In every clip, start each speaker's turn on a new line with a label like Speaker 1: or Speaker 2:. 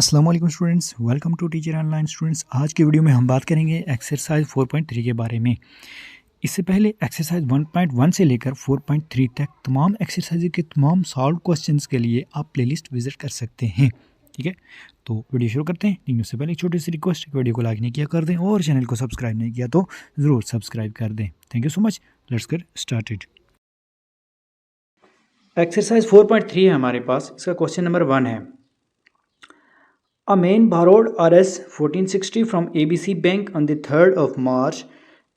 Speaker 1: अस्सलाम वालेकुम students, welcome to teacher online. Students, आज की वीडियो में हम बात करेंगे एक्सरसाइज 4.3 के बारे में। इससे पहले एक्सरसाइज 1.1 से लेकर 4.3 तक तमाम एक्सरसाइज के तमाम सॉल्व क्वेश्चंस के लिए आप प्लेलिस्ट विजिट कर सकते हैं। ठीक है, तो वीडियो शुरू करते हैं। लेकिन उससे पहले एक छोटी सी रिक्वेस्ट, वीडियो को लाइक नहीं किया कर दें और चैनल को सब्सक्राइब नहीं किया तो ज़रूर सब्सक्राइब कर दें। Thank you so much. Let's get started. Exercise 4.3 है हमारे पास। इसका क्वेश्चन नंबर 1 है, A man borrowed Rs 1460 from ABC Bank on the 3rd of March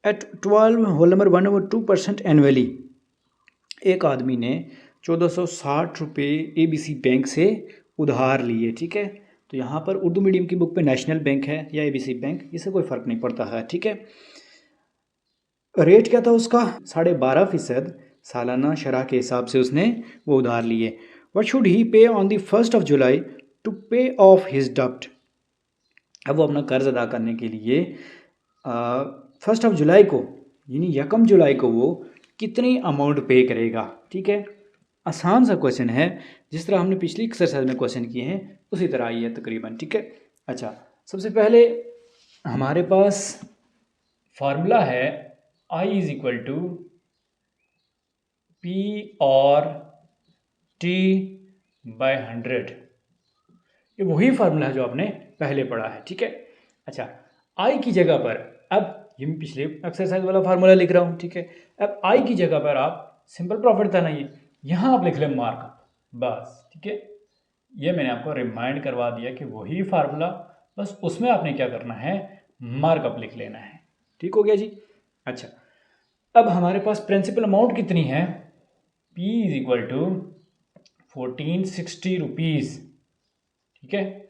Speaker 1: at 12 whole number 1/2% annually। एक आदमी ने 1460 रुपये ABC बैंक से उधार लिए। ठीक है, तो यहाँ पर उर्दू मीडियम की बुक पे नेशनल बैंक है या ABC बैंक, इससे कोई फ़र्क नहीं पड़ता है। ठीक है, रेट क्या था उसका? 12.5% सालाना शरह के हिसाब से उसने वो उधार लिए। What should he pay on the 1st of July to pay off his debt? अब वो अपना कर्ज अदा करने के लिए 1 जुलाई को यानी 1 जुलाई को वो कितनी अमाउंट पे करेगा। ठीक है, आसान सा क्वेश्चन है, जिस तरह हमने पिछली एक्सरसाइज में क्वेश्चन किए हैं उसी तरह ही है तकरीबन। ठीक है, अच्छा, सबसे पहले हमारे पास फार्मूला है I is equal to P और T बाय 100। ये वही फार्मूला है जो आपने पहले पढ़ा है। ठीक है, अच्छा, आई की जगह पर अब ये मैं पिछले एक्सरसाइज वाला फार्मूला लिख रहा हूँ। ठीक है, अब आई की जगह पर आप सिंपल प्रॉफिट था ना, ये यहाँ आप लिख लें मार्कअप बस। ठीक है, ये मैंने आपको रिमाइंड करवा दिया कि वही फार्मूला, बस उसमें आपने क्या करना है, मार्कअप लिख लेना है। ठीक हो गया जी। अच्छा, अब हमारे पास प्रिंसिपल अमाउंट कितनी है? P is equal to 1460 rupees. ठीक है,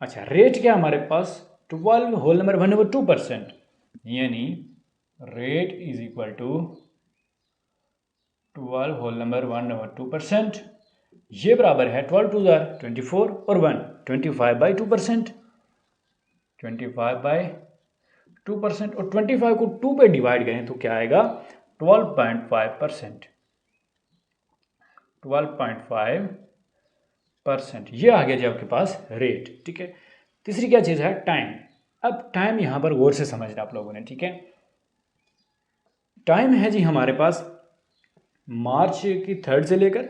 Speaker 1: अच्छा, रेट क्या हमारे पास? 12 होल नंबर 1/2%, यानी rate is equal to 12 whole number 1/2%। ये बराबर है 12 2 24 और 1 25/2%। 25/2% और 25 को 2 पे डिवाइड करें तो क्या आएगा? 12.5%। 12.5%, ये आ गया जी आपके पास रेट। ठीक है, तीसरी क्या चीज़ है? टाइम। अब टाइम यहाँ पर गौर से समझना आप लोगों ने। ठीक है, टाइम है जी हमारे पास मार्च की 3rd से लेकर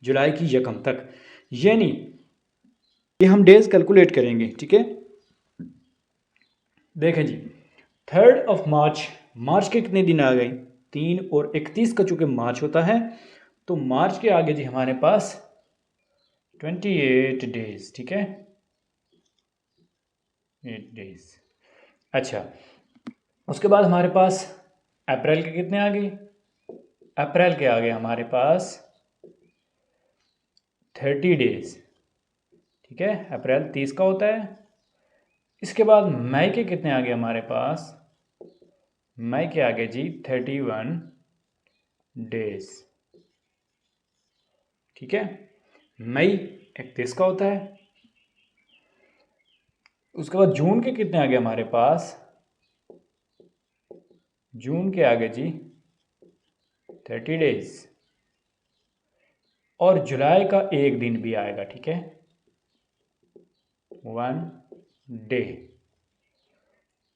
Speaker 1: जुलाई की 1 तक, यानी ये हम डेज कैलकुलेट करेंगे। ठीक है, देखें जी, 3rd ऑफ मार्च, मार्च के कितने दिन आ गए? 3 और 31 का चूंकि मार्च होता है, तो मार्च के आगे जी हमारे पास 28 डेज। ठीक है, 8 डेज। अच्छा, उसके बाद हमारे पास अप्रैल के कितने आ गए? अप्रैल के आ गए हमारे पास 30 डेज। ठीक है, अप्रैल 30 का होता है। इसके बाद मई के कितने आ गए हमारे पास? मई के आगे जी 31 डेज। ठीक है, मई 31 का होता है। उसके बाद जून के कितने आ गए हमारे पास? जून के आगे जी 30 डेज और जुलाई का एक दिन भी आएगा। ठीक है, 1 डे।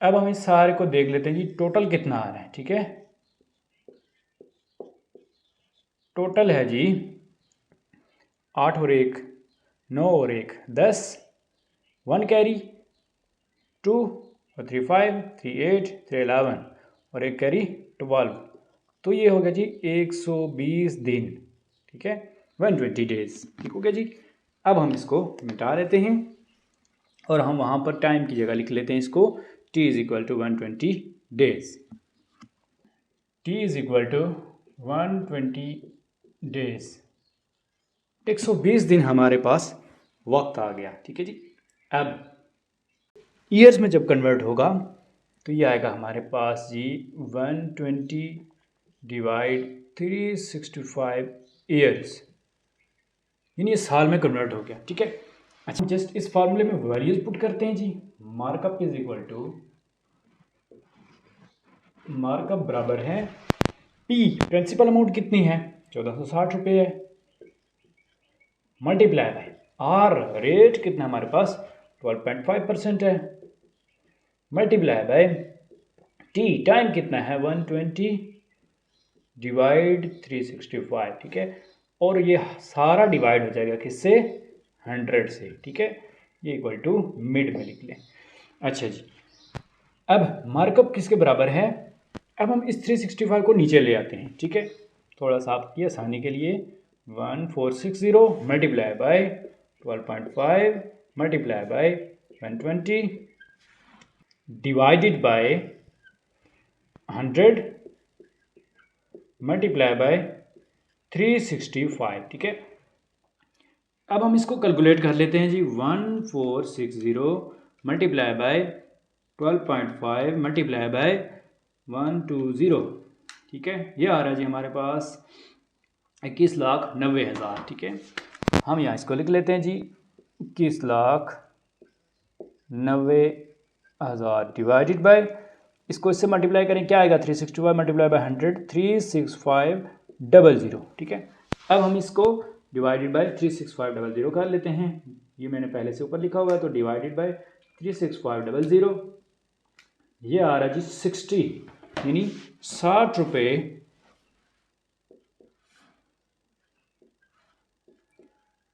Speaker 1: अब हम इस सारे को देख लेते हैं जी, टोटल कितना आ रहा है। ठीक है, टोटल है जी 8 और 1 9 और 1 10, 1 कैरी, 2 और 3 5, 3 8, 3 11 और 1 कैरी 12। तो ये हो गया जी 120 दिन। ठीक है, 120 डेज। ठीक हो गया जी। अब हम इसको मिटा लेते हैं और हम वहाँ पर टाइम की जगह लिख लेते हैं इसको t is equal to 120 days. t is equal to 120 days, 120 दिन हमारे पास वक्त आ गया। ठीक है जी, अब ईयर्स में जब कन्वर्ट होगा तो ये आएगा हमारे पास जी 120 डिवाइड 365 ईयर्स, यानी ये साल में कन्वर्ट हो गया। ठीक है, अच्छा, जस्ट इस फार्मूले में वैल्यूज पुट करते हैं जी। Markup is equal to, markup बराबर है P, प्रिंसिपल अमाउंट कितनी है? 1460 रुपये है, मल्टीप्लाई बाय R, रेट कितना हमारे पास? 12.5% है, मल्टीप्लाई बाय टी, टाइम कितना है 120 डिवाइड 365, ठीक है। और ये सारा डिवाइड हो जाएगा किससे, 100 से, ठीक है। ये इक्वल टू मिड में लिख लें। अच्छा जी, अब मार्कअप किसके बराबर है, अब हम इस 365 को नीचे ले आते हैं, ठीक है। थोड़ा सा आपकी आसानी के लिए 1460 multiply by 12.5 multiply by 120 divided by 100 multiply by 365, ठीक है। अब हम इसको कैलकुलेट कर लेते हैं जी। 1460 मल्टीप्लाई बाय 12.5 मल्टीप्लाई बाय 120, ठीक है। ये आ रहा है जी हमारे पास 21,90,000, ठीक है। हम यहाँ इसको लिख लेते हैं जी 21,90,000 डिवाइडेड बाय, इसको इससे मल्टीप्लाई करें क्या आएगा, 365 मल्टीप्लाई बाय 100 36500, ठीक है। अब हम इसको डिवाइडेड बाय 36500 कर लेते हैं। ये मैंने पहले से ऊपर लिखा हुआ है, तो डिवाइडेड बाय 36500 ये आ रहा जी 60, यानी 60 रुपये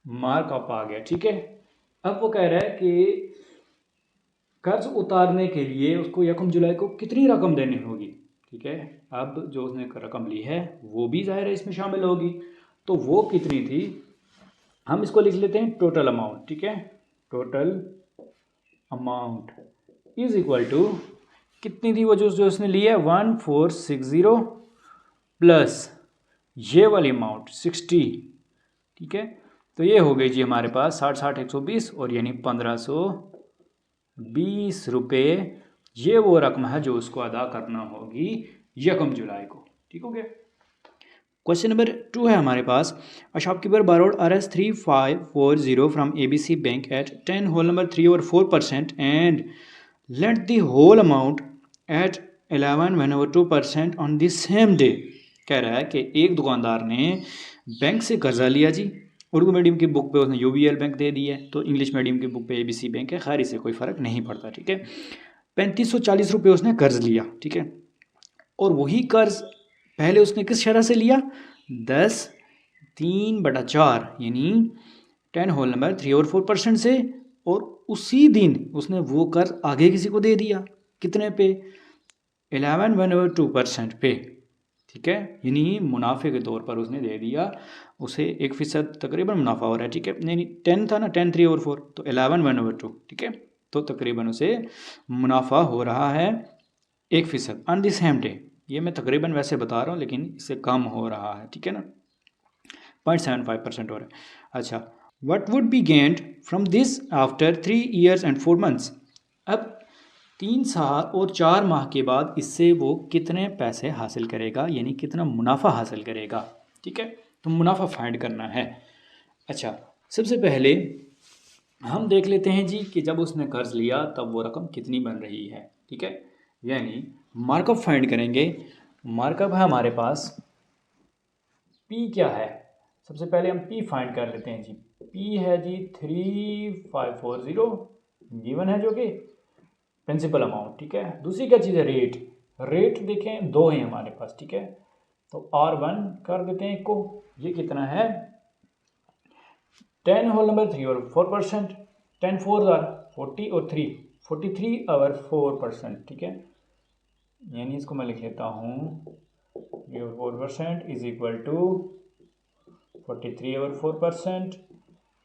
Speaker 1: मार्कअप आ गया, ठीक है। अब वो कह रहा है कि कर्ज उतारने के लिए उसको 1 जुलाई को कितनी रकम देनी होगी, ठीक है। अब जो उसने रकम ली है वो भी जाहिर है इसमें शामिल होगी, तो वो कितनी थी, हम इसको लिख लेते हैं टोटल अमाउंट, ठीक है। Total amount is equal to कितनी थी वो जो उसने ली है 1460 प्लस ये वाली अमाउंट 60, ठीक है। तो ये हो गई जी हमारे पास 60 120 और यानी 1520 रुपये। ये वो रकम है जो उसको अदा करना होगी 1 जुलाई को, ठीक हो गया। क्वेश्चन नंबर 2 है हमारे पास, a shopkeeper borrowed Rs 3540 from ABC bank at 10 whole number 3/4% and lent the whole amount at 11/2% on the same day. कह रहा है कि एक दुकानदार ने बैंक से कर्जा लिया जी, उर्दू मीडियम की बुक पे उसने UBL बैंक दे दी है, तो इंग्लिश मीडियम की बुक पे ABC बैंक है, खैर इससे कोई फ़र्क नहीं पड़ता, ठीक है। 3540 रुपये उसने कर्ज लिया, ठीक है। और वही कर्ज पहले उसने किस शरह से लिया, 10 3/4 यानी 10 होल नंबर 3/4% से, और उसी दिन उसने वो कर्ज आगे किसी को दे दिया, कितने पे, 11/2% पे, ठीक है। यानी मुनाफे के तौर पर उसने दे दिया उसे 1% तकरीबन मुनाफा हो रहा है, ठीक है। नहीं 10 था ना, 10 3/4 तो 11/2, ठीक है। तो तकरीबन उसे मुनाफा हो रहा है 1% ऑन द सेम डे। ये मैं तकरीबन वैसे बता रहा हूँ लेकिन इससे कम हो रहा है, ठीक है ना, 0.75% हो रहा है। अच्छा, what would be gained from this after 3 years and 4 months। अब 3 साल और 4 माह के बाद इससे वो कितने पैसे हासिल करेगा, यानी कितना मुनाफा हासिल करेगा, ठीक है। तो मुनाफा फाइंड करना है। अच्छा, सबसे पहले हम देख लेते हैं जी कि जब उसने कर्ज लिया तब वो रकम कितनी बन रही है, ठीक है। यानी मार्कअप फाइंड करेंगे। मार्कअप है हमारे पास, पी क्या है, सबसे पहले हम पी फाइंड कर लेते हैं जी। पी है जी 3540 गिवन है जो कि प्रिंसिपल अमाउंट, ठीक है। दूसरी क्या चीज़ है, रेट। रेट देखें 2 हैं हमारे पास, ठीक है। तो R1 कर देते हैं को, ये कितना है 10 होल नंबर 3/4%, 10 4 40 और 3 43/4%, ठीक है। यानी इसको मैं लिख लेता हूँ 4% इज इक्वल टू 43/4%।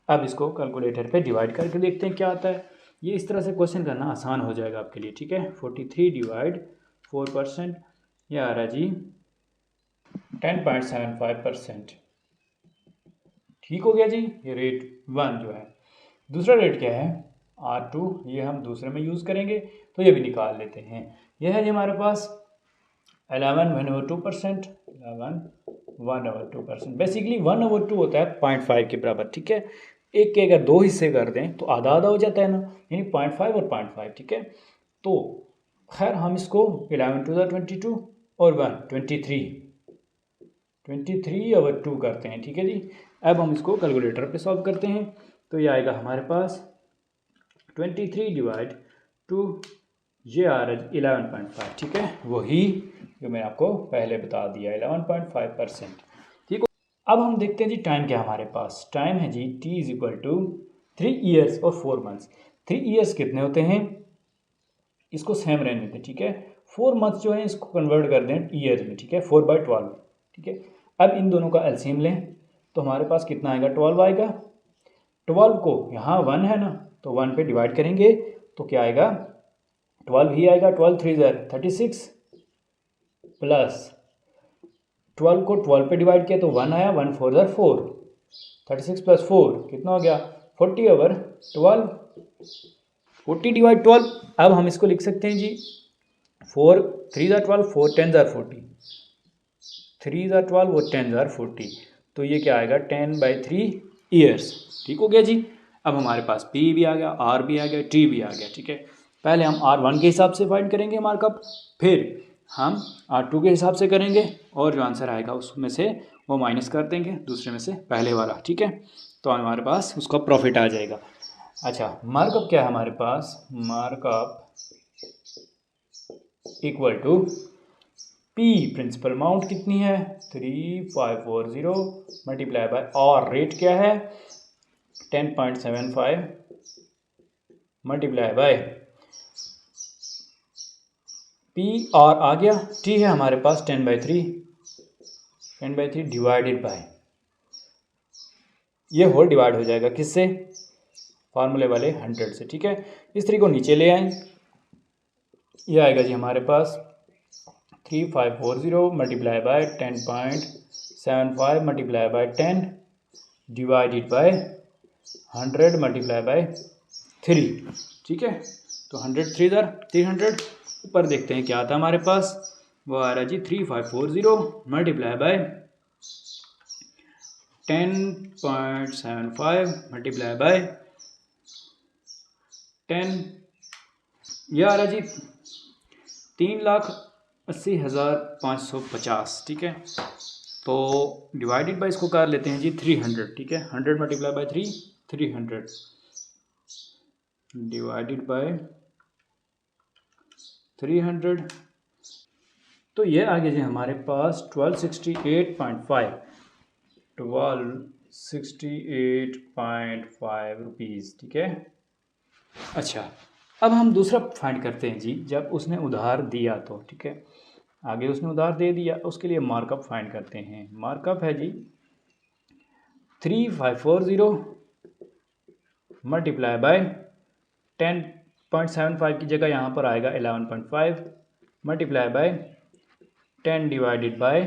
Speaker 1: अब इसको कैलकुलेटर पे डिवाइड करके देखते हैं क्या आता है। ये इस तरह से क्वेश्चन करना आसान हो जाएगा आपके लिए, ठीक है। 43 डिवाइड 4%, ये आ रहा जी 10.75%, ठीक हो गया जी। ये रेट 1 जो है। दूसरा रेट क्या है R2, ये हम दूसरे में यूज़ करेंगे, तो ये भी निकाल लेते हैं। यह है जी हमारे पास 11/2%, 11/2%। बेसिकली 1/2 होता है 0.5 के बराबर, ठीक है। एक के अगर 2 हिस्से कर दें तो आधा आधा हो जाता है ना, यानी 0.5 और 0.5, ठीक है। तो खैर हम इसको 11 2 22 और 1 23/2 करते हैं, ठीक है जी। अब हम इसको कैलकुलेटर पे सॉल्व करते हैं, तो ये आएगा हमारे पास 23 डिवाइड 2, ये आ रहा है 11.5, ठीक है, वही जो मैंने आपको पहले बता दिया 11.5%, ठीक है। अब हम देखते हैं जी टाइम क्या हमारे पास, टाइम है जी t is equal to 3 years और 4 मंथ्स। 3 ईयर्स कितने होते हैं, इसको सेम रहने देते, ठीक है। 4 मंथ्स जो है इसको कन्वर्ट कर दें ईयर्स में, ठीक है, 4/12, ठीक है। अब इन दोनों का एलसीएम लें तो हमारे पास कितना आएगा, 12 आएगा। 12 को यहाँ 1 है ना, तो 1 पे डिवाइड करेंगे तो क्या आएगा, 12 ही आएगा। 12 3 36 प्लस 12 को 12 पे डिवाइड किया तो 1 आया, 1 4 4, 36 प्लस 4 कितना हो गया, 40/12, 40 डिवाइड 12। अब हम इसको लिख सकते हैं जी 4 3 12, 4 10 40, 3 12 और 10 40, तो ये क्या आएगा 10/3 ईयर्स, ठीक हो गया जी। अब हमारे पास P भी आ गया, R भी आ गया, T भी आ गया, ठीक है। पहले हम R1 के हिसाब से फाइंड करेंगे मार्कअप, फिर हम R2 के हिसाब से करेंगे और जो आंसर आएगा उसमें से वो माइनस कर देंगे दूसरे में से पहले वाला, ठीक है। तो हमारे पास उसका प्रॉफिट आ जाएगा। अच्छा, मार्कअप क्या है हमारे पास, markup equal to P principal amount कितनी है 3540 मल्टीप्लाई बाय और रेट क्या है 10.75 मल्टीप्लाई बाय P और आ गया, T है हमारे पास 10/3 डिवाइडेड बाय, ये होल डिवाइड हो जाएगा किससे, फार्मूले वाले 100 से, ठीक है। इस तरीके को नीचे ले आए, ये आएगा जी हमारे पास 3540 multiply by 10.75 multiply by 10 divided by 100 multiply by 3, ठीक है। तो 100 300, ऊपर देखते हैं क्या आता है हमारे पास, वो आ रहा है जी 3540 मल्टीप्लाई बाय 10.75 मल्टीप्लाई बाय 10, यह आ रहा जी 3,80,550, ठीक है। तो डिवाइडेड बाय इसको कर लेते हैं जी 300, ठीक है। 100 मल्टीप्लाई बाय 300 डिवाइडेड बाय 300, तो ये आ गया जी हमारे पास 1268.5 रुपीज़, ठीक है। अच्छा, अब हम दूसरा फाइंड करते हैं जी, जब उसने उधार दिया तो, ठीक है, आगे उसने उधार दे दिया, उसके लिए मार्कअप फाइंड करते हैं। मार्कअप है जी 3540 मल्टीप्लाई बाय 10.75 की जगह यहाँ पर आएगा 11.5 multiply by 10 divided by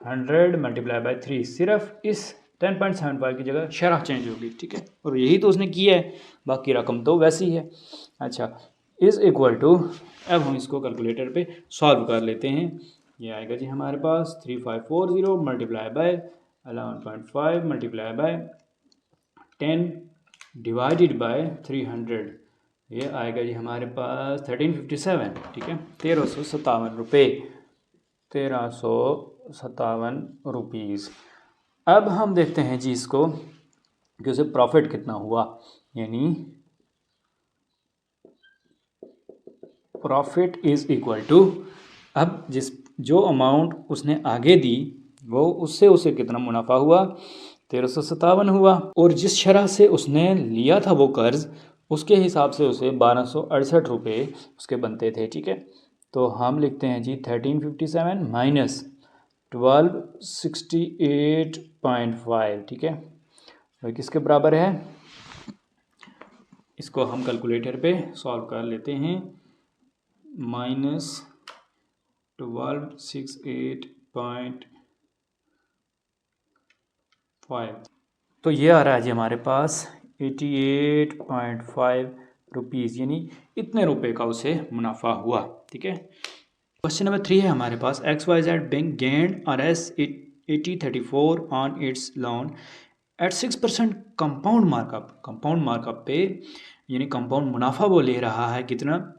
Speaker 1: 100 multiply by 3, सिर्फ इस 10.75 की जगह शरह चेंज होगी, ठीक है, और यही तो उसने किया है, बाकी रकम तो वैसी है। अच्छा, इज़ इक्वल टू, अब हम इसको कैलकुलेटर पे सॉल्व कर लेते हैं। ये आएगा जी हमारे पास 3540 multiply by 11.5 multiply by 10 divided by 300, ये आएगा जी हमारे पास 1357, ठीक है, 1357 रुपये, 1357 रुपीज़। अब हम देखते हैं जी इसको कि उसे प्रॉफिट कितना हुआ, यानी प्रॉफिट इज़ इक्वल टू, अब जो अमाउंट उसने आगे दी वो उससे उसे कितना मुनाफा हुआ, 1357 हुआ, और जिस शरह से उसने लिया था वो कर्ज, उसके हिसाब से उसे 1268 रुपये उसके बनते थे, ठीक है। तो हम लिखते हैं जी 1357 माइनस 1268.5, ठीक है, वही किसके बराबर है, इसको हम कैलकुलेटर पे सॉल्व कर लेते हैं, माइनस 1268.5, तो ये आ रहा है जी हमारे पास 88.5 रुपीज़, यानी इतने रुपए का उसे मुनाफा हुआ, ठीक है। क्वेश्चन नंबर 3 है हमारे पास, XYZ bank gained RS 8034 on it's loan eight 6% compound markup पे, यानी कंपाउंड मुनाफा वो ले रहा है कितना,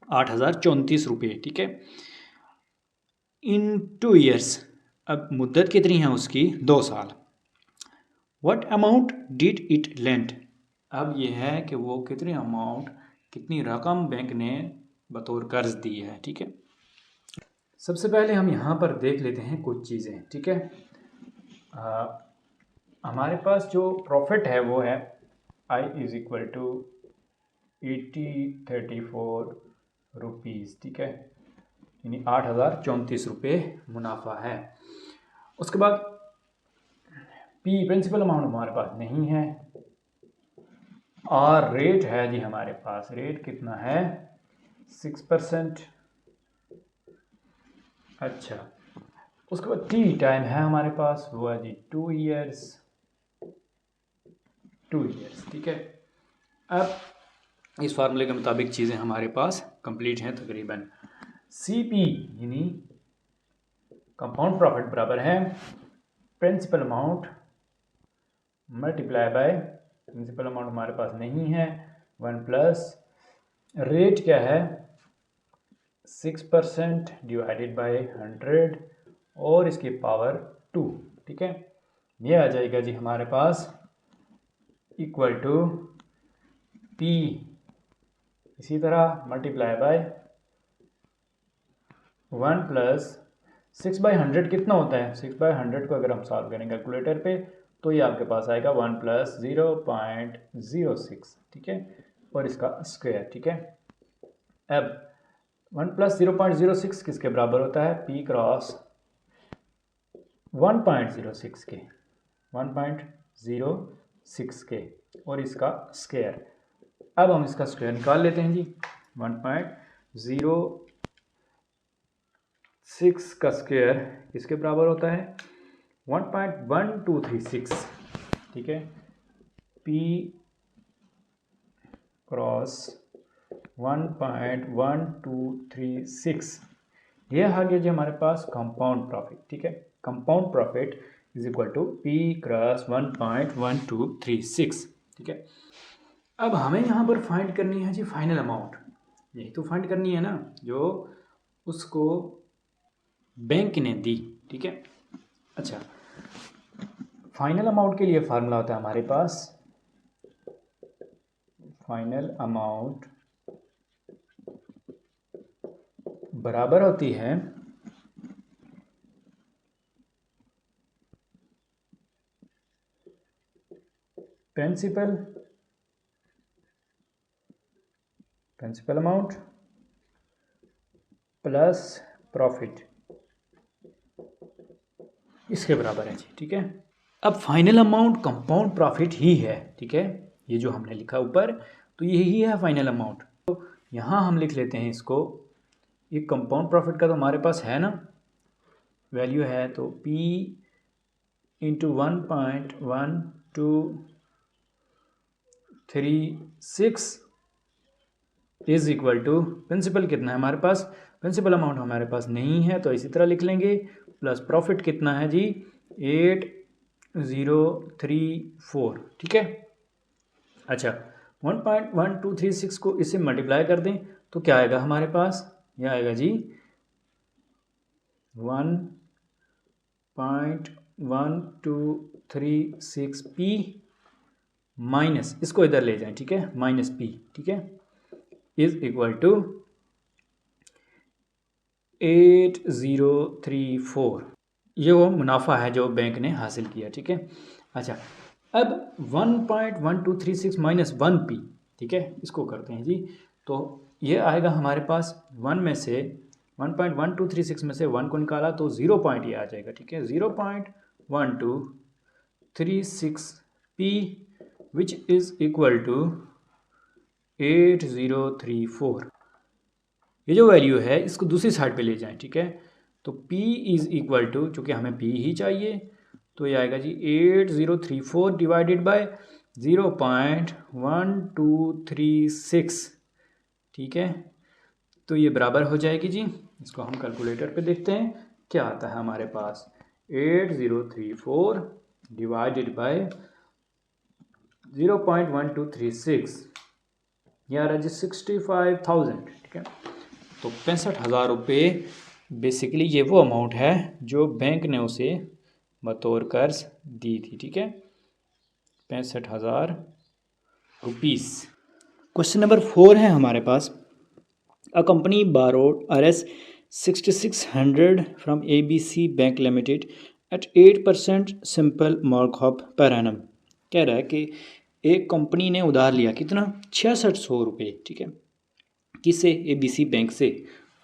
Speaker 1: 8,034 रुपये, ठीक है, इन 2 ईयर्स, अब मुद्दत कितनी है उसकी, 2 साल। What amount did it lend, अब ये है कि वो कितनी अमाउंट, कितनी रकम बैंक ने बतौर कर्ज दी है। ठीक है, सबसे पहले हम यहाँ पर देख लेते हैं कुछ चीज़ें। ठीक है, हमारे पास जो प्रॉफिट है वो है I is equal to 8034 rupees. ठीक है, यानी 8034 रुपये मुनाफा है। उसके बाद P प्रिंसिपल अमाउंट हमारे पास नहीं है, और रेट है जी हमारे पास, रेट कितना है 6%। अच्छा, उसके बाद T टाइम है हमारे पास, वो है जी 2 ईयर्स। ठीक है, अब इस फार्मूले के मुताबिक चीज़ें हमारे पास कंप्लीट हैं तकरीबन। CP यानी कंपाउंड प्रॉफिट बराबर है principal amount multiply by, principal amount हमारे पास नहीं है, 1 प्लस रेट क्या है 6% डिवाइडेड बाय 100 और इसकी पावर 2। ठीक है, ये आ जाएगा जी हमारे पास इक्वल टू P, इसी तरह मल्टीप्लाई बाय 1 प्लस 6/100 कितना होता है, 6/100 को अगर हम सॉल्व करें कैलकुलेटर पे तो ये आपके पास आएगा 1 प्लस 0.06। ठीक है, और इसका स्क्वायर। ठीक है, अब 1 प्लस 0.06 किसके बराबर होता है, P क्रॉस 1.06 के, 1.06 के, और इसका स्क्वायर। अब हम इसका स्क्वायर निकाल लेते हैं जी। 1.06 का स्क्वायर किसके बराबर होता है 1.1236। ठीक है, P क्रॉस 1.1236, ये आ गया जी हमारे पास कंपाउंड प्रॉफिट। ठीक है, compound profit is equal to P cross 1.1236। ठीक है, अब हमें यहाँ पर फाइंड करनी है जी फाइनल अमाउंट, यही तो फाइंड करनी है ना जो उसको बैंक ने दी। ठीक है, अच्छा, फाइनल अमाउंट के लिए फार्मूला होता है हमारे पास, फाइनल अमाउंट बराबर होती है प्रिंसिपल अमाउंट प्लस प्रॉफिट, इसके बराबर है जी। ठीक है, अब फाइनल अमाउंट कंपाउंड प्रॉफिट ही है। ठीक है, ये जो हमने लिखा ऊपर तो यही है फाइनल अमाउंट। तो यहाँ हम लिख लेते हैं इसको, ये कंपाउंड प्रॉफिट का तो हमारे पास है ना वैल्यू है, तो P into 1.1236 is equal to principal कितना है हमारे पास, प्रिंसिपल अमाउंट हमारे पास नहीं है तो इसी तरह लिख लेंगे, प्लस प्रॉफिट कितना है जी 8034। ठीक है, अच्छा 1.1236 को इससे मल्टीप्लाई कर दें तो क्या आएगा हमारे पास, यह आएगा जी 1.1236P माइनस, इसको इधर ले जाएं। ठीक है, माइनस P। ठीक है, इज इक्वल टू 8034, ये वो मुनाफा है जो बैंक ने हासिल किया। ठीक है, अच्छा, अब 1.1236 माइनस 1P, ठीक है, इसको करते हैं जी, तो ये आएगा हमारे पास 1 में से 1.1236 में से 1 को निकाला तो 0 पॉइंट ये आ जाएगा। ठीक है, 0.1236P which is equal to 8034। ये जो वैल्यू है इसको दूसरी साइड पे ले जाएं। ठीक है, तो P इज़ इक्वल टू, चूँकि हमें P ही चाहिए तो ये आएगा जी 8034 डिवाइडेड बाय 0.1236। ठीक है, तो ये बराबर हो जाएगी जी, इसको हम कैलकुलेटर पे देखते हैं क्या आता है हमारे पास, 8034 डिवाइडेड बाय 0.1236, ये आ रहा है जी 65,000। ठीक है, तो 65,000 रुपये बेसिकली ये वो अमाउंट है जो बैंक ने उसे बतौर कर्ज दी थी। ठीक है, 65,000 रुपीस। क्वेश्चन नंबर 4 है हमारे पास। A company borrowed RS 6600 from ABC bank limited at 8% simple markup per annum. कह रहा है कि एक कंपनी ने उधार लिया कितना, 6600 रुपये, ठीक है, किससे, ABC बैंक से।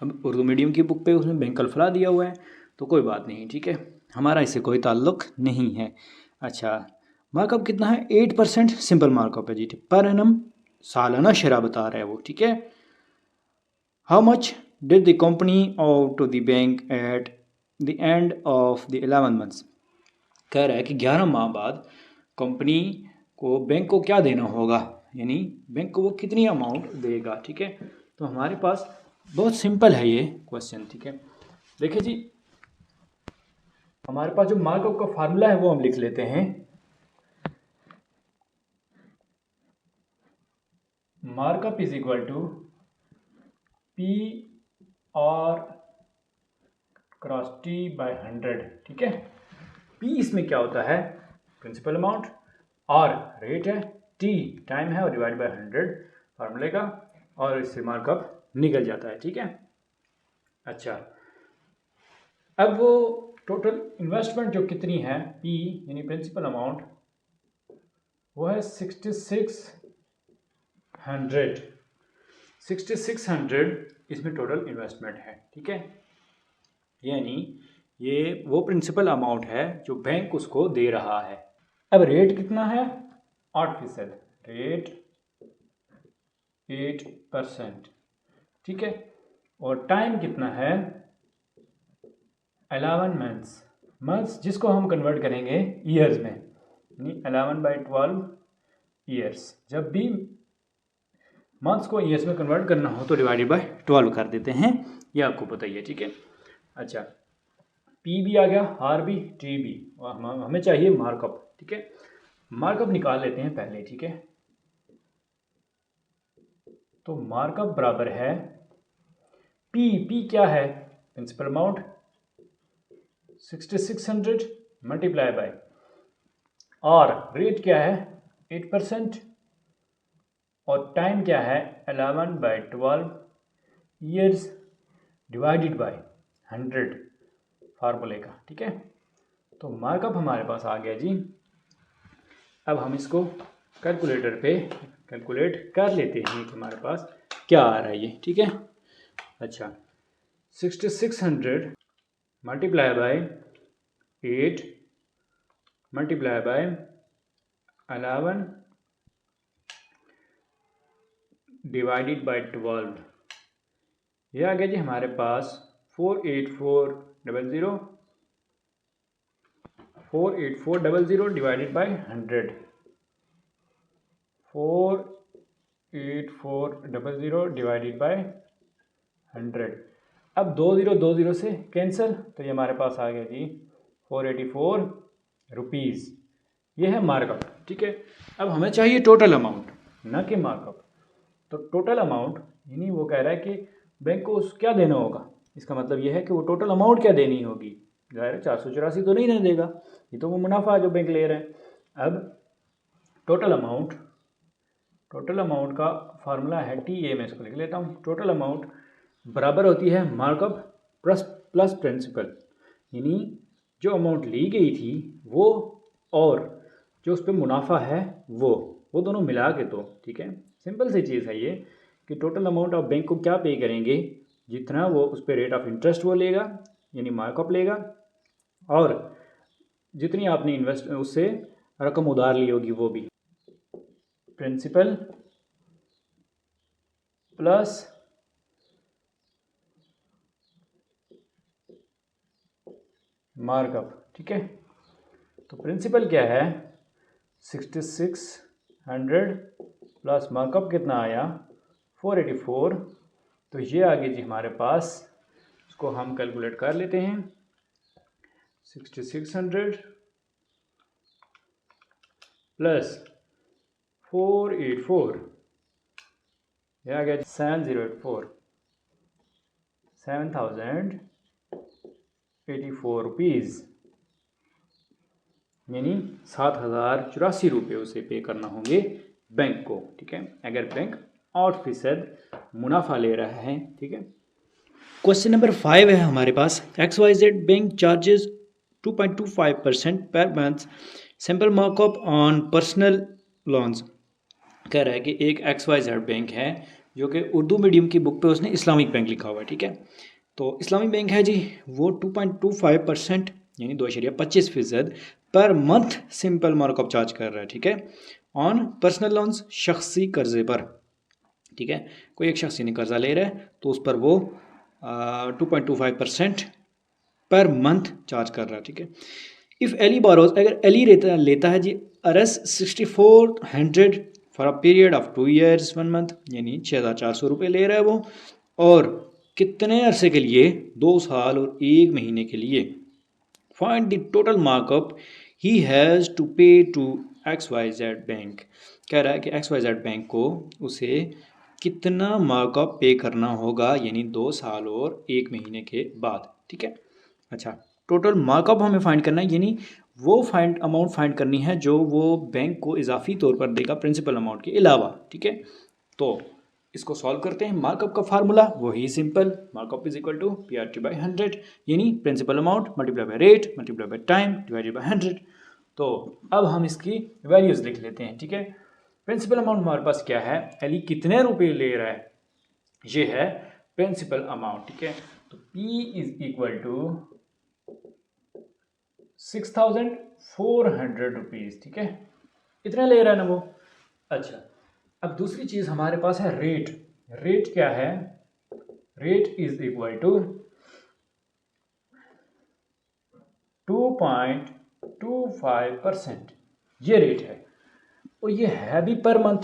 Speaker 1: अब उर्दू मीडियम की बुक पे उसने बैंक अल्फला दिया हुआ है तो कोई बात नहीं, ठीक है, हमारा इससे कोई ताल्लुक नहीं है। अच्छा, मार्कअप कितना है, 8% सिंपल मार्कअप है जी, पर एनम सालाना शरह बता रहा है वो, ठीक है। How much did the company out to the bank at the end of the 11 months. कह रहा है कि 11 माह बाद कंपनी को बैंक को क्या देना होगा, यानी बैंक को वो कितनी अमाउंट देगा, ठीक है। तो हमारे पास बहुत सिंपल है ये क्वेश्चन, ठीक है। देखिए जी, हमारे पास जो मार्कअप का फार्मूला है वो हम लिख लेते हैं। Markup is equal to P और क्रॉस टी बाय 100, ठीक है। पी इसमें क्या होता है, प्रिंसिपल अमाउंट, और रेट है, टी टाइम है, और डिवाइड बाय 100 फार्मूले का, और इससे मार्कअप निकल जाता है, ठीक है। अच्छा, अब वो टोटल इन्वेस्टमेंट जो कितनी है, पी यानी प्रिंसिपल अमाउंट, वो है 6600 इसमें टोटल इन्वेस्टमेंट है, ठीक है। यानी ये वो प्रिंसिपल अमाउंट है जो बैंक उसको दे रहा है। अब रेट कितना है, 8%, रेट 8%, ठीक है। और टाइम कितना है, 11 मंथ्स, मंथ्स जिसको हम कन्वर्ट करेंगे ईयर्स में, यानी 11/12 ईयर्स। जब भी मंथ्स को ईयर्स में कन्वर्ट करना हो तो डिवाइडेड बाय 12 कर देते हैं, ये आपको पता ही है, ठीक है। अच्छा, पी भी आ गया, आर भी, टी भी, और हमें चाहिए मार्कअप, ठीक है। मार्कअप निकाल लेते हैं पहले, ठीक है। तो मार्कअप बराबर है पी क्या है, प्रिंसिपल अमाउंट 6600 मल्टीप्लाई बाय, और रेट क्या है 8%, और टाइम क्या है 11/12 ईयर्स, डिवाइडेड बाय 100 फार्मूले का, ठीक है। तो मार्कअप हमारे पास आ गया जी। अब हम इसको कैलकुलेटर पे कैलकुलेट कर लेते हैं कि हमारे पास क्या आ रहा है ये, ठीक है। अच्छा, 6600 multiply by 8 multiply by 11 divided by 12, ये आ गया जी हमारे पास 48400 डिवाइडेड बाय 100, 48400 डिवाइडेड बाय 100। अब 20 से कैंसिल, तो ये हमारे पास आ गया जी 484 रुपीज़, ये है मार्कअप, ठीक है। अब हमें चाहिए टोटल अमाउंट, ना कि मार्कअप। तो टोटल अमाउंट यानी वो कह रहा है कि बैंक को क्या देना होगा, इसका मतलब ये है कि वो टोटल अमाउंट क्या देनी होगी। ज़ाहिर है 484 तो नहीं ना देगा, ये तो वो मुनाफा जो बैंक ले रहे हैं। अब टोटल अमाउंट का फार्मूला है टी, मैं इसको लिख लेता हूँ। टोटल अमाउंट बराबर होती है मार्कअप प्लस प्रिंसिपल, यानी जो अमाउंट ली गई थी वो और जो उस पर मुनाफा है वो दोनों मिला के, तो ठीक है, सिंपल सी चीज़ है ये कि टोटल अमाउंट आप बैंक को क्या पे करेंगे, जितना वो उस पर रेट ऑफ इंटरेस्ट वो लेगा यानी मार्कअप लेगा, और जितनी आपने इन्वेस्ट उससे रकम उधार ली होगी वो भी, प्रिंसिपल प्लस मार्कअप, ठीक है। तो प्रिंसिपल क्या है 6600 प्लस मार्कअप कितना आया 484, तो ये आ गई जी हमारे पास, इसको हम कैलकुलेट कर लेते हैं। 6600 प्लस 484, ये आ गया 7084, 7084 रुपीज़, यानी 7084 रुपये उसे पे करना होंगे बैंक को, ठीक है, अगर बैंक 8% मुनाफा ले रहा है, ठीक है। क्वेश्चन नंबर 5 है हमारे पास, XYZ bank charges 2.25% per month simple markup on personal loans. कह रहा है कि एक XYZ बैंक है जो कि उर्दू मीडियम की बुक पे उसने इस्लामिक बैंक लिखा हुआ है, ठीक है। तो इस्लामिक बैंक है जी, वो 2.25% यानी 2.25% per month simple markup charge कर रहा है, ठीक है, ऑन पर्सनल लोन्स, शख्सी कर्जे पर, ठीक है। कोई एक शख्स ने कर्जा ले रहा है तो उस पर वो 2.25% पर मंथ चार्ज कर रहा है, ठीक है। इफ़ एली बारोज, अगर एली लेता है जी अरस 6400 for a period of 2 years 1 month, यानी 6400 रुपये ले रहा है वो, और कितने अरसे के लिए, 2 साल और 1 महीने के लिए। Find the total markup he has to pay to XYZ bank. कह रहा है कि XYZ बैंक को उसे कितना मार्कअप पे करना होगा, यानी 2 साल और 1 महीने के बाद, ठीक है। अच्छा, टोटल मार्कअप हमें फाइंड करना है, यानी वो अमाउंट फाइंड करनी है जो वो बैंक को इजाफी तौर पर देगा प्रिंसिपल अमाउंट के अलावा, ठीक है। तो इसको सॉल्व करते हैं। मार्कअप का फार्मूला वही simple, markup is equal to PRT/100, यानी principal amount multiply by rate multiply by time divided by 100। तो अब हम इसकी वैल्यूज लिख लेते हैं, ठीक है। प्रिंसिपल अमाउंट हमारे पास क्या है, एली कितने रुपए ले रहा है, ये है प्रिंसिपल अमाउंट, ठीक है। तो P is equal to 6400 rupees, ठीक है, इतना ले रहा है ना वो। अच्छा, अब दूसरी चीज हमारे पास है रेट। रेट क्या है, रेट इज इक्वल टू 2.25%, ये रेट है, और ये है भी पर मंथ,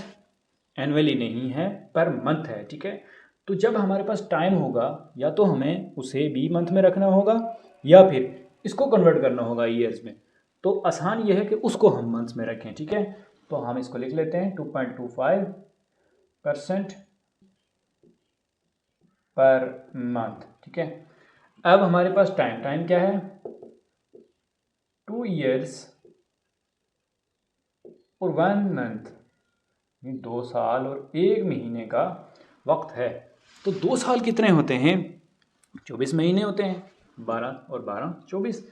Speaker 1: एनुअली नहीं है, पर मंथ है, ठीक है। तो जब हमारे पास टाइम होगा, या तो हमें उसे भी मंथ में रखना होगा या फिर इसको कन्वर्ट करना होगा ईयर्स में। तो आसान ये है कि उसको हम मंथ्स में रखें, ठीक है। तो हम इसको लिख लेते हैं 2.25% पर मंथ, ठीक है। अब हमारे पास टाइम क्या है, 2 ईयर्स और 1 मंथ, 2 साल और 1 महीने का वक्त है। तो 2 साल कितने होते हैं, 24 महीने होते हैं, 12 और 12 24,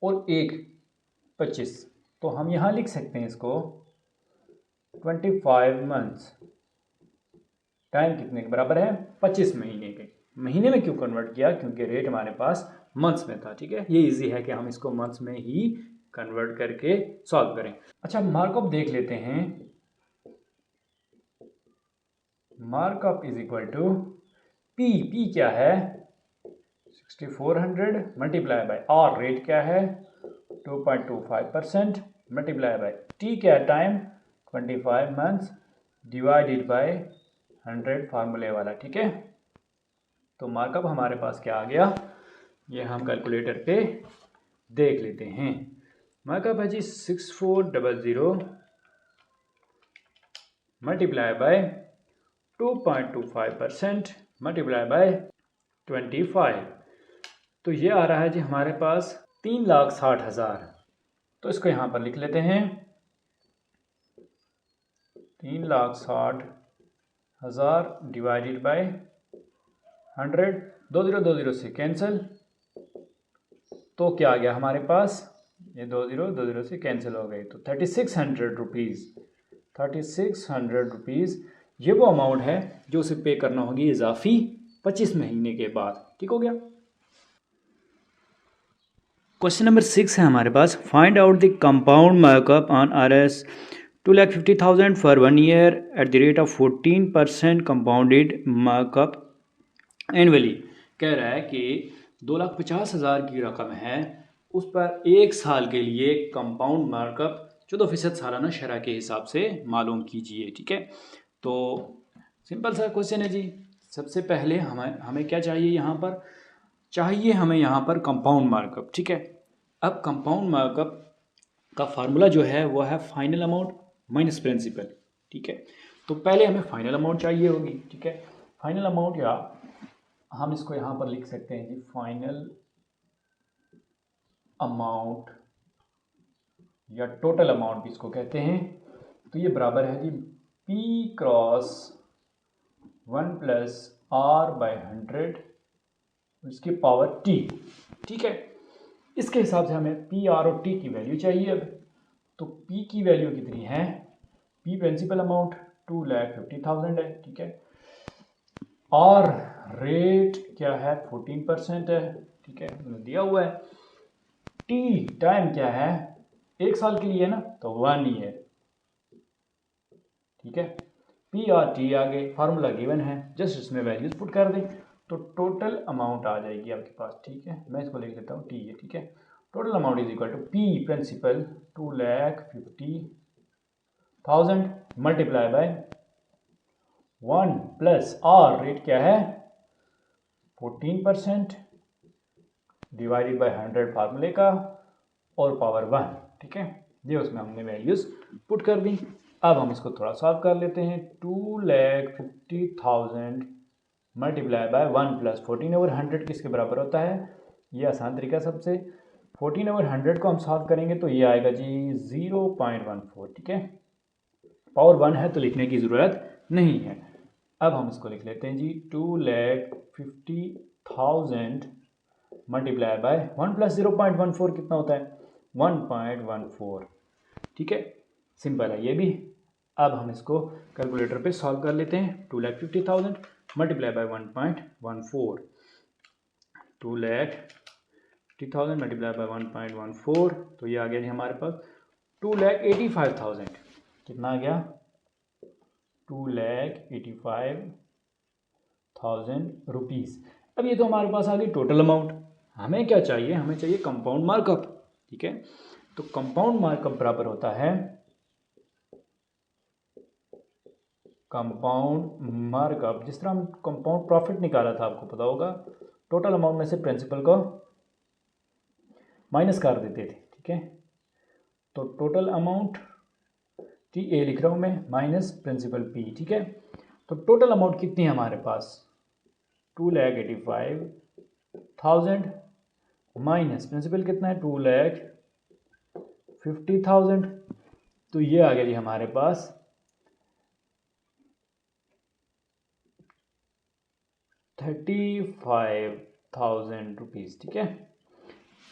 Speaker 1: और 1 25। तो हम यहाँ लिख सकते हैं इसको 25 मंथ्स। टाइम कितने के बराबर है, 25 महीने के। महीने में क्यों कन्वर्ट किया, क्योंकि रेट हमारे पास मंथ्स में था, ठीक है। ये इजी है कि हम इसको मंथ्स में ही कन्वर्ट करके सॉल्व करें। अच्छा, मार्कअप देख लेते हैं। Markup is equal to P क्या है 6400 मल्टीप्लाई बाय आर, रेट क्या है 2.25% मल्टीप्लाई बाय टी क्या है टाइम 25 मंथ्स डिवाइडेड बाय 100 फार्मूले वाला, ठीक है। तो मार्कअप हमारे पास क्या आ गया, ये हम कैलकुलेटर पे देख लेते हैं। मार्कअप है जी 6400 मल्टीप्लाई बाय 2.25% मल्टीप्लाई बाय 25। तो ये आ रहा है जी हमारे पास 3,60,000। तो इसको यहाँ पर लिख लेते हैं 3,60,000 डिवाइडेड बाय 100, 20 से कैंसिल, तो क्या आ गया हमारे पास, ये 20 से कैंसिल हो गए, तो 3600 रुपीज़, 3600 रुपीज़ ये वो अमाउंट है जो उसे पे करना होगी इजाफी 25 महीने के बाद, ठीक हो गया। क्वेश्चन नंबर 6 है हमारे पास, find out the compound markup on RS 2,50,000 for 1 year at the rate of 14% compounded markup annually. कह रहा है कि 2,50,000 की रकम है, उस पर 1 साल के लिए कंपाउंड मार्कअप 14% सालाना शरह के हिसाब से मालूम कीजिए, ठीक है। तो सिंपल सा क्वेश्चन है जी। सबसे पहले हमें क्या चाहिए, यहाँ पर चाहिए हमें यहाँ पर कंपाउंड मार्कअप, ठीक है। अब कंपाउंड मार्कअप का फार्मूला जो है वो है फाइनल अमाउंट माइनस प्रिंसिपल, ठीक है। तो पहले हमें फाइनल अमाउंट चाहिए होगी, ठीक है। फाइनल अमाउंट, या हम इसको यहाँ पर लिख सकते हैं जी फाइनल अमाउंट या टोटल अमाउंट भी इसको कहते हैं। तो ये बराबर है जी P cross 1 plus R by 100 उसकी पावर T, ठीक है। इसके हिसाब से हमें P, R और T की वैल्यू चाहिए। अब तो P की वैल्यू कितनी है, P प्रिंसिपल अमाउंट 2,50,000 है, ठीक है। और रेट क्या है 14% है, ठीक है, दिया हुआ है। टी टाइम क्या है, 1 साल के लिए है ना, तो 1 ईयर, ठीक है। पी और टी आगे फार्मूला गिवन है, जस्ट इसमें वैल्यूज पुट कर दें तो टोटल अमाउंट आ जाएगी आपके पास, ठीक है। मैं इसको लिख लेता हूँ टी है, ठीक है। Total amount is equal to P principal 2,50,000 multiply by 1 plus R rate क्या है 14% डिवाइडेड बाय 100 फार्मूले का और पावर 1, ठीक है। ये उसमें हमने वैल्यूज पुट कर दी। अब हम इसको थोड़ा सॉल्व कर लेते हैं। 2,50,000 मल्टीप्लाई बाय 1 प्लस 14/100 किसके बराबर होता है, ये आसान तरीका सबसे। 14/100 को हम सॉल्व करेंगे तो ये आएगा जी 0.14, ठीक है। पावर 1 है तो लिखने की ज़रूरत नहीं है। अब हम इसको लिख लेते हैं जी 2,50,000 मल्टीप्लाई बाय 1 प्लस 0.14 कितना होता है 1.14, ठीक है। सिंपल है ये भी। अब हम इसको कैलकुलेटर पे सॉल्व कर लेते हैं। 2,50,000 मल्टीप्लाई बाय 1.14, 2,50,000 मल्टीप्लाई बाय 1.14, तो ये आ गया जी हमारे पास 2,85,000। कितना आ गया 2,85,000 रुपीज़। अब ये तो हमारे पास आ गई टोटल अमाउंट। हमें क्या चाहिए, हमें चाहिए कंपाउंड मार्कअप, ठीक है। तो कंपाउंड मार्कअप बराबर होता है कंपाउंड मार्कअप, जिस तरह हम कंपाउंड प्रॉफिट निकाला था आपको पता होगा, टोटल अमाउंट में से प्रिंसिपल को माइनस कर देते थे, ठीक है। तो टोटल अमाउंट टी ए लिख रहा हूं मैं माइनस प्रिंसिपल पी, ठीक है। तो टोटल अमाउंट कितनी है हमारे पास 2,85,000 माइनस प्रिंसिपल कितना है 2,50,000, तो ये आ गया जी हमारे पास 35,000 रुपीज़, ठीक है।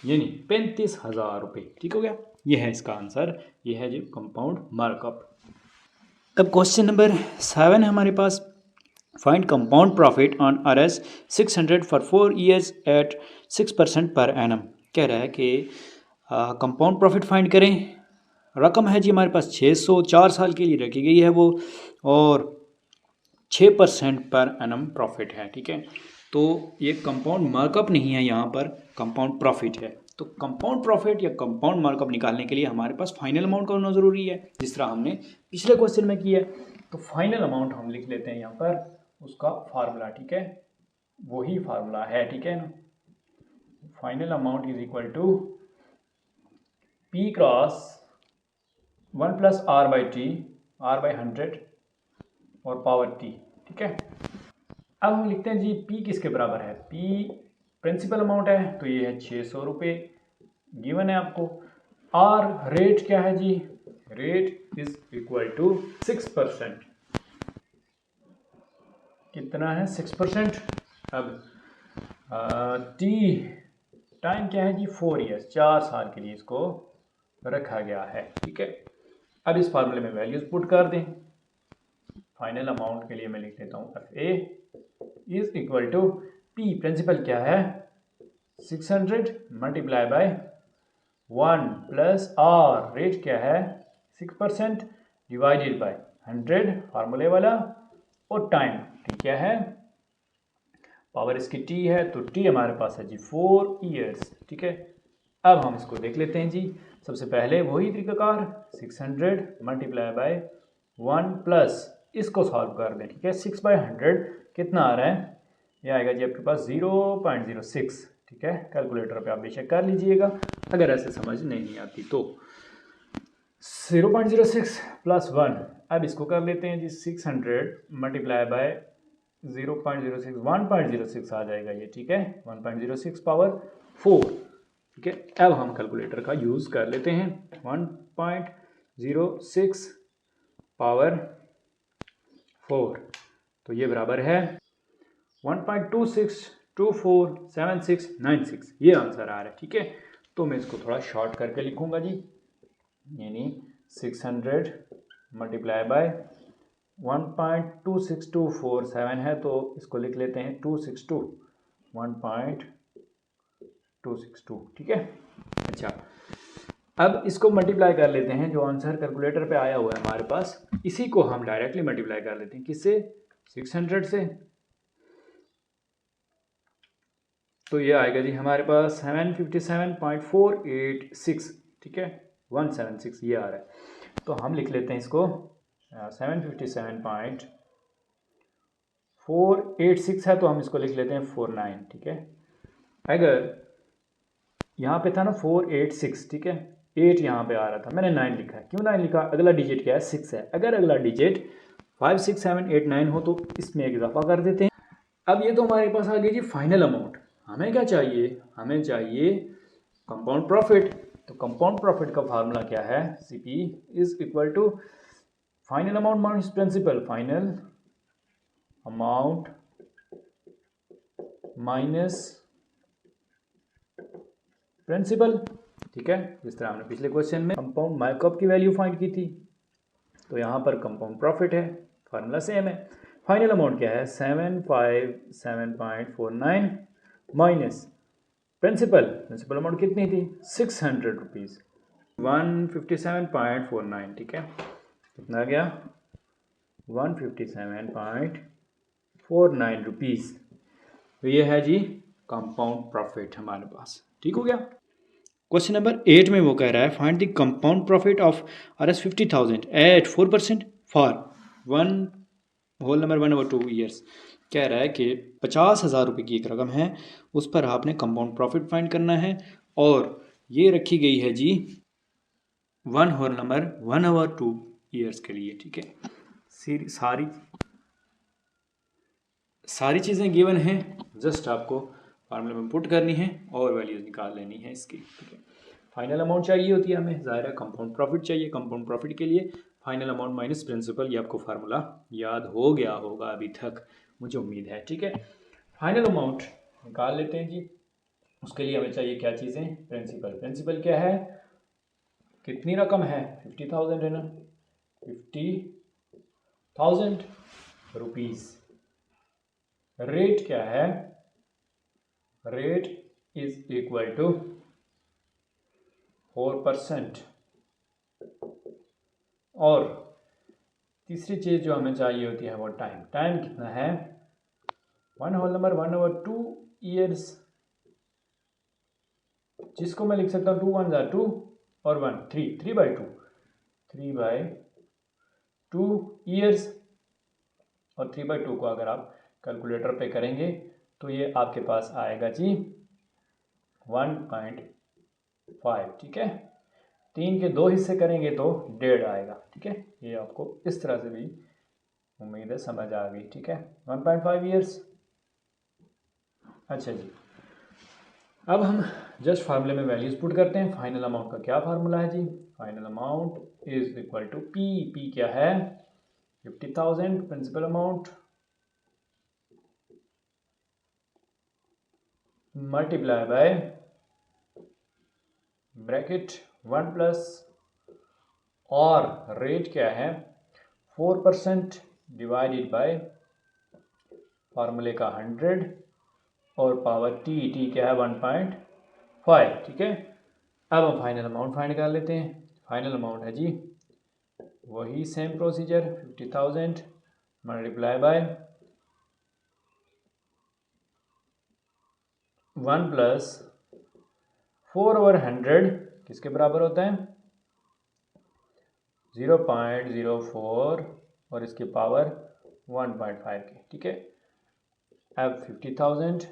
Speaker 1: ये नहीं 35,000 रुपये, ठीक हो गया। ये है इसका आंसर, ये है जो कंपाउंड मार्कअप। अब क्वेश्चन नंबर 7 है हमारे पास। Find compound profit on RS 600 for 4 years at 6% per annum. कह रहा है कि कंपाउंड प्रॉफिट फाइंड करें। रकम है जी हमारे पास 600, 4 साल के लिए रखी गई है वो, और 6% पर एनम प्रॉफिट है, ठीक है। तो ये कंपाउंड मार्कअप नहीं है, यहाँ पर कंपाउंड प्रॉफिट है। तो कंपाउंड प्रॉफिट या कंपाउंड मार्कअप निकालने के लिए हमारे पास फाइनल अमाउंट का होना ज़रूरी है, जिस तरह हमने पिछले क्वेश्चन में किया। तो फाइनल अमाउंट हम लिख लेते हैं यहाँ पर, उसका फार्मूला, ठीक है, वही फार्मूला है, ठीक है ना। Final amount is equal to P cross 1 plus R by T, R by 100 और पावर टी, ठीक है। अब हम लिखते हैं जी पी किसके बराबर है, पी प्रिंसिपल अमाउंट है तो ये है 600 रुपये गिवन है आपको। आर रेट क्या है जी, रेट इज इक्वल टू 6%, कितना है 6%। अब टी टाइम क्या है जी 4 ईयर्स, 4 साल के लिए इसको रखा गया है, ठीक है। अब इस फार्मूले में वैल्यूज पुट कर दें। फाइनल अमाउंट के लिए मैं लिख लेता हूँ FA is equal to P principal क्या है 600 multiply by 1 plus R rate क्या है 6% डिवाइडेड बाय 100 फार्मूले वाला, और टाइम टी क्या है, पावर इसकी टी है तो टी हमारे पास है जी 4 ईयर्स, ठीक है। अब हम इसको देख लेते हैं जी। सबसे पहले वही तरीकाकार 600 मल्टीप्लाई बाय 1 प्लस इसको सॉल्व कर दें, ठीक है। 6/100 कितना आ रहा है, ये आएगा जी आपके पास 0.06, ठीक है। कैलकुलेटर पे आप बेशक कर लीजिएगा अगर ऐसे समझ नहीं आती तो। 0.06 प्लस 1, अब इसको कर लेते हैं जी 600 मल्टीप्लाई बाय 0.06, 1.06 आ जाएगा ये, ठीक है। 1.06 पावर 4, ठीक है। अब हम कैलकुलेटर का यूज़ कर लेते हैं। 1.06 पावर 4, तो ये बराबर है 1.26247696, ये आंसर आ रहा है। ठीक है, तो मैं इसको थोड़ा शॉर्ट करके लिखूंगा जी, यानी 600 मल्टीप्लाई बाय 1.26247 है, तो इसको लिख लेते हैं 262, 1.262। ठीक है, अच्छा अब इसको मल्टीप्लाई कर लेते हैं, जो आंसर कैलकुलेटर पे आया हुआ है हमारे पास, इसी को हम डायरेक्टली मल्टीप्लाई कर लेते हैं, किससे? 600 से। तो ये आएगा जी हमारे पास 757.486। ठीक है, 176 ये आ रहा है, तो हम लिख लेते हैं इसको 757.486 है, तो हम इसको लिख लेते हैं 49। ठीक है, अगर यहाँ पे था ना 486, ठीक है, 8 यहाँ पे आ रहा था, मैंने 9 लिखा है। क्यों 9 लिखा? अगला डिजिट क्या है? 6 है। अगर अगला डिजिट 5 6 7 8 9 हो तो इसमें एक इजाफा कर देते हैं। अब ये तो हमारे पास आ गई जी फाइनल अमाउंट। हमें क्या चाहिए? हमें चाहिए कंपाउंड प्रॉफिट। तो कंपाउंड प्रॉफिट का फार्मूला क्या है? CP is equal to final amount minus principal, final amount minus principal. ठीक है, जिस तरह हमने पिछले क्वेश्चन में कंपाउंड मार्कअप की वैल्यू फाइंड की थी, तो यहाँ पर कंपाउंड प्रॉफिट है, फार्मूला सेम है। फाइनल अमाउंट क्या है? 757.49 माइनस प्रिंसिपल अमाउंट कितनी थी? 600 रुपीज़, 157.49। ठीक है, कितना आ गया? 157.49 रुपीज़। तो ये है जी कंपाउंड प्रॉफिट हमारे पास। ठीक हो गया। क्वेश्चन नंबर 8 में वो कह रहा है find the compound profit of Rs 50,000 at 4% for 1/2 years. कह रहा है कि 50,000 रुपये की एक रकम है, उस पर आपने कंपाउंड प्रॉफिट फाइंड करना है, और ये रखी गई है जी 1/2 ईयर्स के लिए। ठीक है, सारी चीज़ें गिवन हैं, जस्ट आपको फार्मूले में पुट करनी है और वैल्यूज निकाल लेनी है इसकी। ठीक है, फाइनल अमाउंट चाहिए होती है हमें, ज़ाहिर है कंपाउंड प्रॉफिट चाहिए। कंपाउंड प्रॉफिट के लिए फाइनल अमाउंट माइनस प्रिंसिपल, ये आपको फार्मूला याद हो गया होगा अभी तक, मुझे उम्मीद है। ठीक है, फाइनल अमाउंट निकाल लेते हैं जी। उसके लिए हमें चाहिए क्या चीज़ें? प्रिंसिपल क्या है? कितनी रकम है? 50,000 है ना, 50,000 रुपीज़। रेट क्या है? Rate is equal to 4%। और तीसरी चीज़ जो हमें चाहिए होती है वो टाइम कितना है? 1/2 ईयर्स, जिसको मैं लिख सकता हूँ 2 1 2 और 1 3 3/2 ईयर्स। और 3/2 को अगर आप कैलकुलेटर पे करेंगे तो ये आपके पास आएगा जी 1.5। ठीक है, 3 के 2 हिस्से करेंगे तो 1.5 आएगा। ठीक है, ये आपको इस तरह से भी उम्मीद है समझ आ गई। ठीक है, 1.5 ईयर्स। अच्छा जी, अब हम जस्ट फार्मूले में वैल्यूज पुट करते हैं। फाइनल अमाउंट का क्या फार्मूला है जी? Final amount is equal to P क्या है? 50,000 principal amount multiply by bracket 1 plus, और रेट क्या है? 4% डिवाइडेड बाय फार्मूले का 100 और पावर टी क्या है? 1.5। ठीक है, अब हम फाइनल अमाउंट फाइंड कर लेते हैं। फाइनल अमाउंट है जी वही same procedure, 50,000 multiply by 1 plus 4/100 किसके बराबर होता है? 0.04 और इसकी पावर 1.5 की। ठीक है, अब 50,000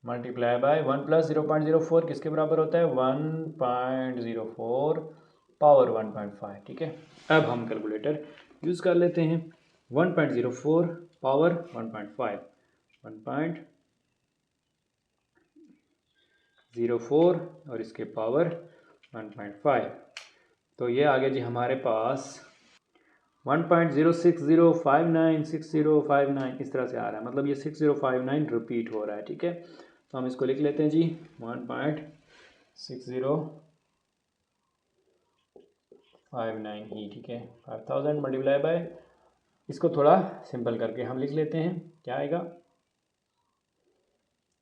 Speaker 1: मल्टीप्लाई बाय 1 प्लस 0.04 किसके बराबर होता है? 1.04 पावर 1.5। ठीक है, अब हम कैलकुलेटर यूज़ कर लेते हैं। 1.04 पावर 1.5, 1.04 और इसके पावर 1.5, तो ये आ गया जी हमारे पास 1.060596059 इस तरह से आ रहा है, मतलब ये 6059 रिपीट हो रहा है। ठीक है, तो हम इसको लिख लेते हैं जी 1.6059 ही। ठीक है, 5000 मल्टीप्लाई बाय, इसको थोड़ा सिंपल करके हम लिख लेते हैं, क्या आएगा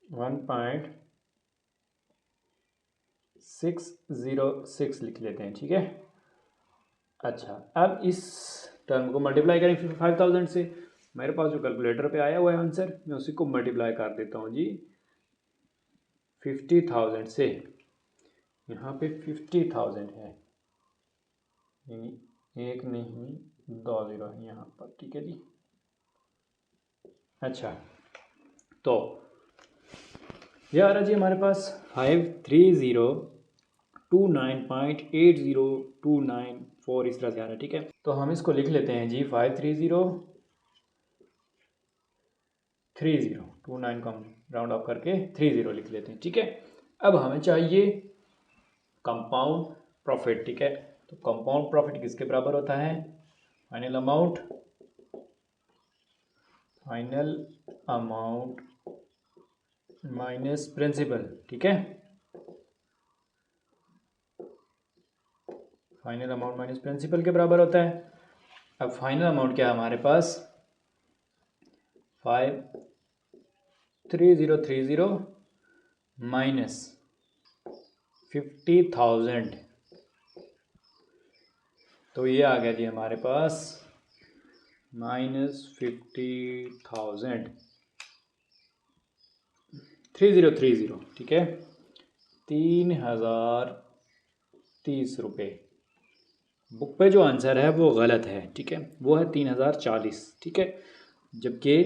Speaker 1: 1.606 लिख लेते हैं। ठीक है, अच्छा अब इस टर्म को मल्टीप्लाई करें 5000 से। मेरे पास जो कैलकुलेटर पे आया हुआ है आंसर, मैं उसी को मल्टीप्लाई कर देता हूँ जी 50,000 से। यहाँ पे 50,000 है, यानी एक नहीं 2 जीरो है यहाँ पर। ठीक है जी, अच्छा तो ये आ रहा जी हमारे पास 53029.80294 इस तरह से आ रहा है। ठीक है, तो हम इसको लिख लेते हैं जी 53030 को हम राउंड ऑफ करके 30 लिख लेते हैं। ठीक है, अब हमें चाहिए कंपाउंड प्रॉफिट। ठीक है, तो कंपाउंड प्रॉफिट किसके बराबर होता है, फाइनल अमाउंट माइनस प्रिंसिपल। ठीक है, फाइनल अमाउंट माइनस प्रिंसिपल के बराबर होता है। अब फाइनल अमाउंट क्या है हमारे पास 53030 माइनस 50,000, तो ये आ गया जी हमारे पास -50,000 3030। ठीक है, 3030 रुपये। बुक पे जो आंसर है वो गलत है। ठीक है, वो है 3040। ठीक है, जबकि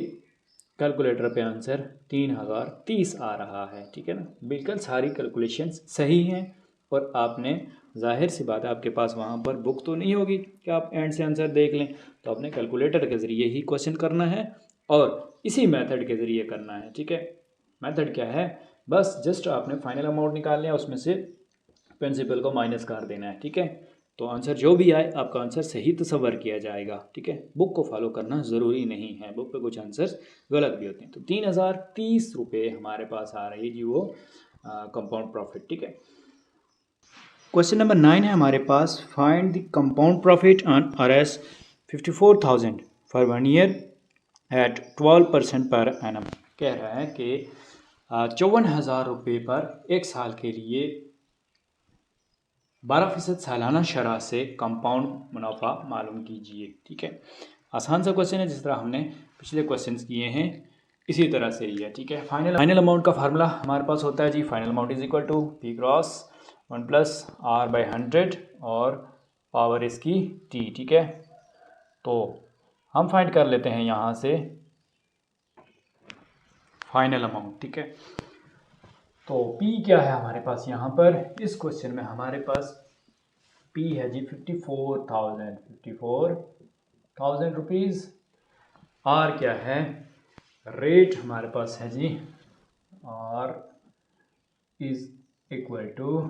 Speaker 1: कैलकुलेटर पे आंसर 3030 आ रहा है। ठीक है ना, बिल्कुल सारी कैलकुलेशंस सही हैं। और आपने, जाहिर सी बात है, आपके पास वहाँ पर बुक तो नहीं होगी कि आप एंड से आंसर देख लें, तो आपने कैलकुलेटर के ज़रिए ही क्वेश्चन करना है और इसी मेथड के ज़रिए करना है। ठीक है, मेथड क्या है, बस जस्ट आपने फाइनल अमाउंट निकाल लिया, उसमें से प्रिंसिपल को माइनस कर देना है। ठीक है, तो आंसर जो भी आए आपका आंसर सही तस्वर किया जाएगा। ठीक है, बुक को फॉलो करना ज़रूरी नहीं है, बुक पे कुछ आंसर्स गलत भी होते हैं। तो 3030 रुपये हमारे पास आ रही है जी वो कंपाउंड प्रॉफिट। ठीक है, क्वेश्चन नंबर 9 है हमारे पास, find the compound profit on RS 54,000 for 1 year at 12% per annum. कह रहा है कि 54,000 रुपये पर एक साल के लिए 12% सालाना शरह से कंपाउंड मुनाफा मालूम कीजिए। ठीक है, आसान सा क्वेश्चन है, जिस तरह हमने पिछले क्वेश्चंस किए हैं इसी तरह से ही है। ठीक है, फाइनल अमाउंट का फार्मूला हमारे पास होता है जी, final amount is equal to P cross 1 + R/100 और पावर इसकी T। ठीक है, तो हम फाइंड कर लेते हैं यहाँ से फाइनल अमाउंट। ठीक है, तो P क्या है हमारे पास यहाँ पर, इस क्वेश्चन में हमारे पास P है जी 54,000 रुपीज़। R क्या है, रेट हमारे पास है जी R इज इक्वल टू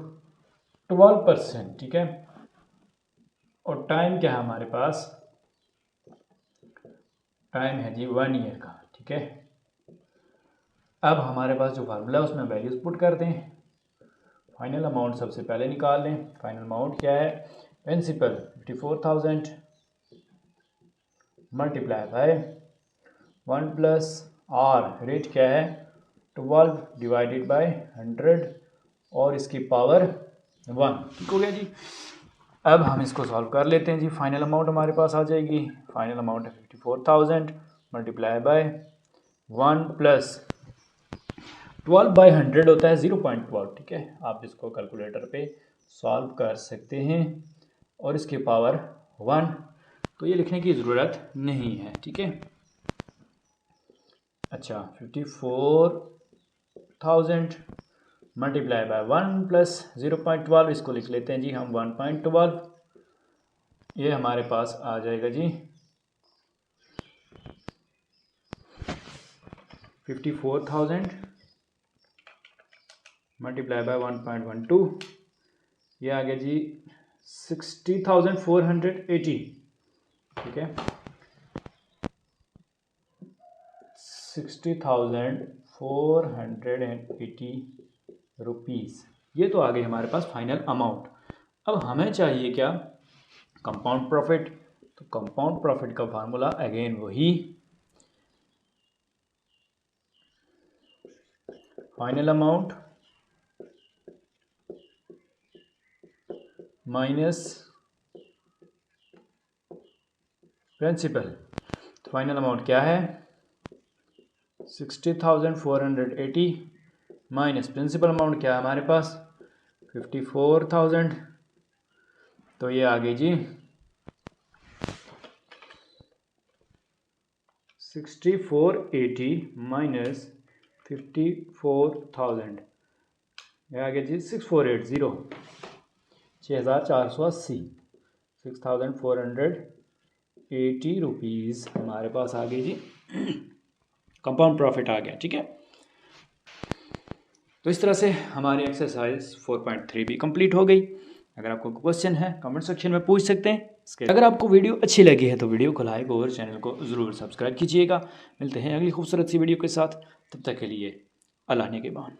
Speaker 1: 12%। ठीक है, और टाइम क्या है हमारे पास, टाइम है जी 1 ईयर का। ठीक है, अब हमारे पास जो फार्मूला है उसमें वैल्यूज पुट कर दें, फाइनल अमाउंट सबसे पहले निकाल लें। फाइनल अमाउंट क्या है, principal 54,000 multiply by 1 + R, rate क्या है 12 डिवाइडेड बाय 100 और इसकी पावर 1। ठीक हो गया जी, अब हम इसको सॉल्व कर लेते हैं जी। फाइनल अमाउंट हमारे पास आ जाएगी, फाइनल अमाउंट है 54,000 मल्टीप्लाई बाय 1 + 12/100 होता है 0.12। ठीक है, आप इसको कैलकुलेटर पे सॉल्व कर सकते हैं और इसकी पावर 1, तो ये लिखने की ज़रूरत नहीं है। ठीक है, अच्छा 54,000 मल्टीप्लाई बाय 1 + 0.12, इसको लिख लेते हैं जी हम 1.12। ये हमारे पास आ जाएगा जी 54,000 मल्टीप्लाई बाय 1.12, ये आ गया जी 60,480। ठीक है, 60,480 रुपीज़, ये तो आ गई हमारे पास फाइनल अमाउंट। अब हमें चाहिए क्या, कंपाउंड प्रॉफिट। तो कंपाउंड प्रॉफिट का फार्मूला अगेन वही, फाइनल अमाउंट माइनस प्रिंसिपल। तो फाइनल अमाउंट क्या है, 60,480 माइनस प्रिंसिपल अमाउंट क्या है हमारे पास, 54,000। तो ये आ गई जी 6480 माइनस 54,000, ये आ गया जी 6480, 6480, 6480 रुपीज़ हमारे पास आ गई जी, कंपाउंड प्रॉफिट आ गया। ठीक है, तो इस तरह से हमारी एक्सरसाइज 4.3 भी कंप्लीट हो गई। अगर आपको क्वेश्चन है कमेंट सेक्शन में पूछ सकते हैं। अगर आपको वीडियो अच्छी लगी है तो वीडियो को लाइक और चैनल को ज़रूर सब्सक्राइब कीजिएगा। मिलते हैं अगली खूबसूरत सी वीडियो के साथ, तब तक के लिए अल्लाह ने के बाद।